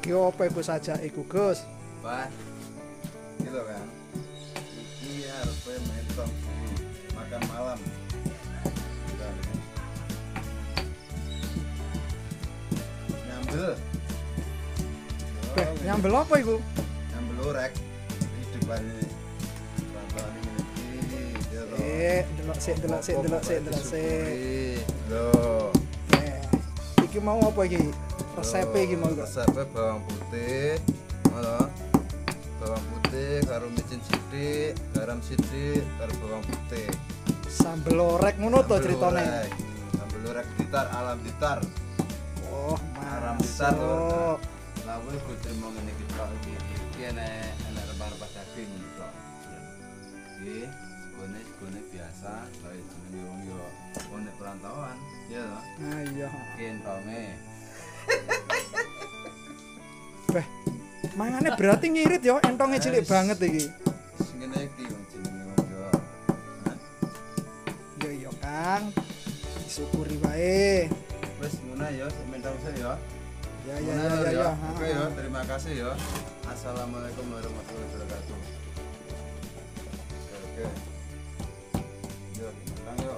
lagi apa iku saja iku Gus? Wah, gitu kan. Iki harus mentong makan malam. Nyambel. Nyambel apa iku? Nyambel orek. Ini depan ini. Pelan-pelan ini. Delok sik. Loh. Iki mau apa iki? Resep iki mau kok. Resepnya bawang putih. Halo. Bawang putih karo micin sithik, garam sithik, karo bawang putih. Sambel orek ngono to ceritane. Sambel orek Blitar, alam Blitar. Oh, Alam Blitar lho. masuk. Lah kowe kudu trimo ngene iki tok iki. Iki enek rempah-rempah daging iki tok. Iki segone biasa, kaya jenenge wong yo wong perantauan, ya to. Ah iya. Iki entonge. Beh, mangane berarti ngirit ya, entongnya cilik banget iki. Sing ngene iki wong jenenge wong yo. Yo yo Kang. Syukuri wae. Wis ngono ya, sementara saya ya. Ya. Oke ya, terima kasih ya. Assalamualaikum warahmatullahi wabarakatuh. Oke. Yo, Kang yo.